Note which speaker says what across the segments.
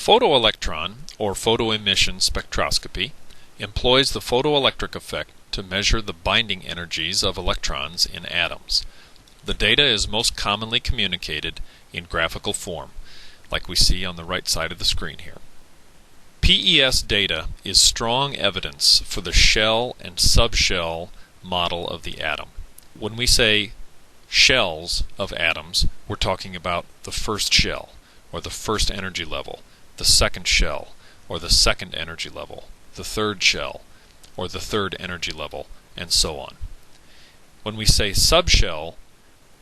Speaker 1: Photoelectron, or photoemission spectroscopy, employs the photoelectric effect to measure the binding energies of electrons in atoms. The data is most commonly communicated in graphical form, like we see on the right side of the screen here. PES data is strong evidence for the shell and subshell model of the atom. When we say shells of atoms, we're talking about the first shell, or the first energy level, the second shell, or the second energy level, the third shell, or the third energy level, and so on. When we say subshell,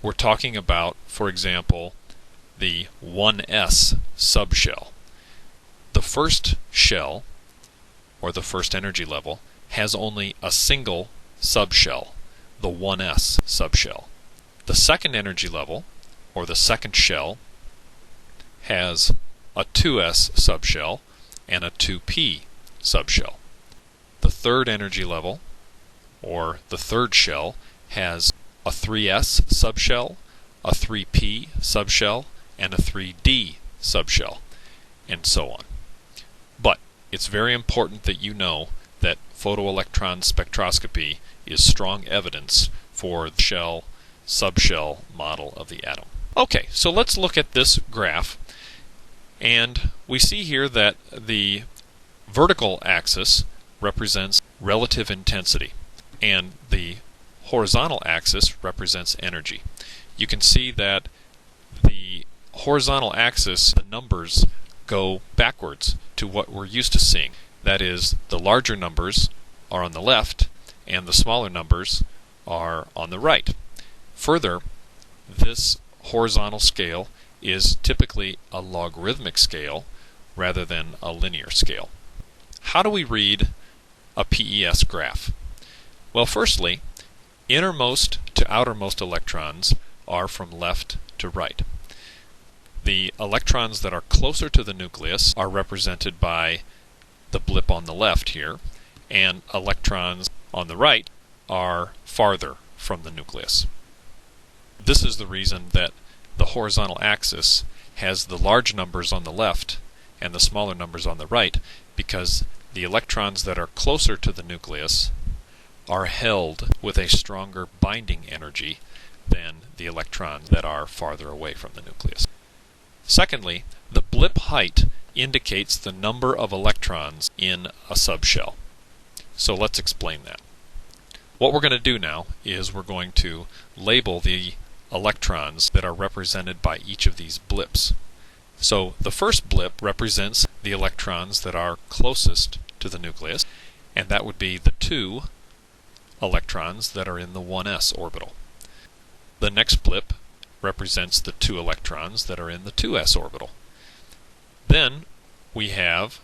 Speaker 1: we're talking about, for example, the 1s subshell. The first shell, or the first energy level, has only a single subshell, the 1s subshell. The second energy level, or the second shell, has a 2s subshell and a 2p subshell. The third energy level, or the third shell, has a 3s subshell, a 3p subshell, and a 3d subshell, and so on. But it's very important that you know that photoelectron spectroscopy is strong evidence for the shell-subshell model of the atom. Okay, so let's look at this graph. And we see here that the vertical axis represents relative intensity, and the horizontal axis represents energy. You can see that the horizontal axis, the numbers go backwards to what we're used to seeing. That is, the larger numbers are on the left, and the smaller numbers are on the right. Further, this horizontal scale is typically a logarithmic scale rather than a linear scale. How do we read a PES graph? Well, firstly, innermost to outermost electrons are from left to right. The electrons that are closer to the nucleus are represented by the blip on the left here, and electrons on the right are farther from the nucleus. This is the reason that the horizontal axis has the large numbers on the left and the smaller numbers on the right, because the electrons that are closer to the nucleus are held with a stronger binding energy than the electrons that are farther away from the nucleus. Secondly, the blip height indicates the number of electrons in a subshell. So let's explain that. What we're going to do now is we're going to label the electrons that are represented by each of these blips. So the first blip represents the electrons that are closest to the nucleus, and that would be the 2 electrons that are in the 1s orbital. The next blip represents the 2 electrons that are in the 2s orbital. Then we have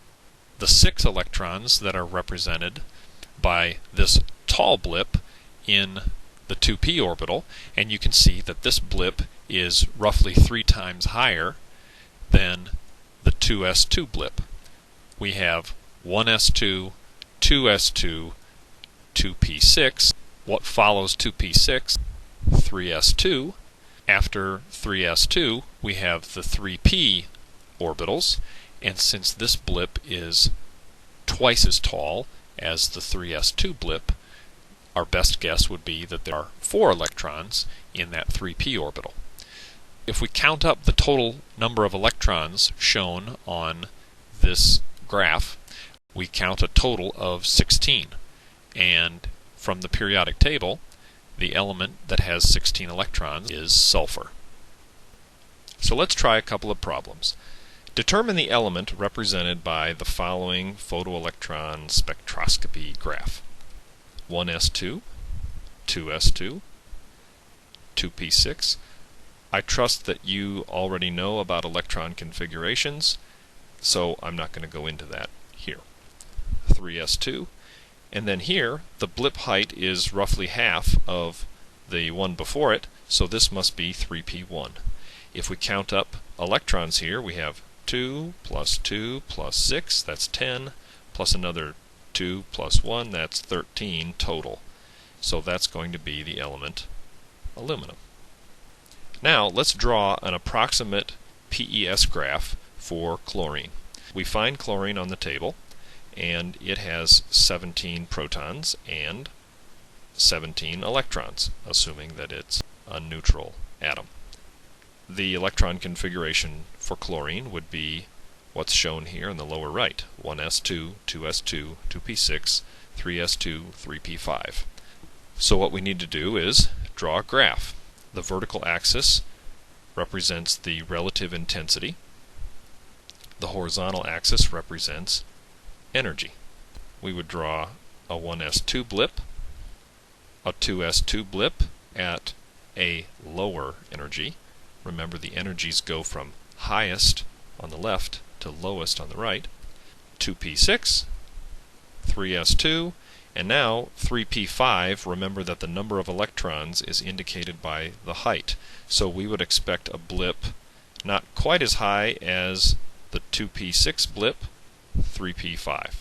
Speaker 1: the 6 electrons that are represented by this tall blip in the 2p orbital, and you can see that this blip is roughly 3 times higher than the 2s2 blip. We have 1s2, 2s2, 2p6. What follows 2p6? 3s2. After 3s2, we have the 3p orbitals, and since this blip is twice as tall as the 3s2 blip, our best guess would be that there are 4 electrons in that 3p orbital. If we count up the total number of electrons shown on this graph, we count a total of 16. And from the periodic table, the element that has 16 electrons is sulfur. So let's try a couple of problems. Determine the element represented by the following photoelectron spectroscopy graph. 1s2, 2s2, 2p6. I trust that you already know about electron configurations, so I'm not going to go into that here. 3s2, and then here the blip height is roughly half of the one before it, so this must be 3p1. If we count up electrons here, we have 2 plus 2 plus 6, that's 10, plus another 2 plus 1, that's 13 total. So that's going to be the element aluminum. Now let's draw an approximate PES graph for chlorine. We find chlorine on the table, and it has 17 protons and 17 electrons, assuming that it's a neutral atom. The electron configuration for chlorine would be what's shown here in the lower right: 1s2, 2s2, 2p6, 3s2, 3p5. So what we need to do is draw a graph. The vertical axis represents the relative intensity. The horizontal axis represents energy. We would draw a 1s2 blip, a 2s2 blip at a lower energy. Remember, the energies go from highest on the left to lowest on the right. 2p6, 3s2, and now 3p5. Remember that the number of electrons is indicated by the height. So we would expect a blip not quite as high as the 2p6 blip, 3p5.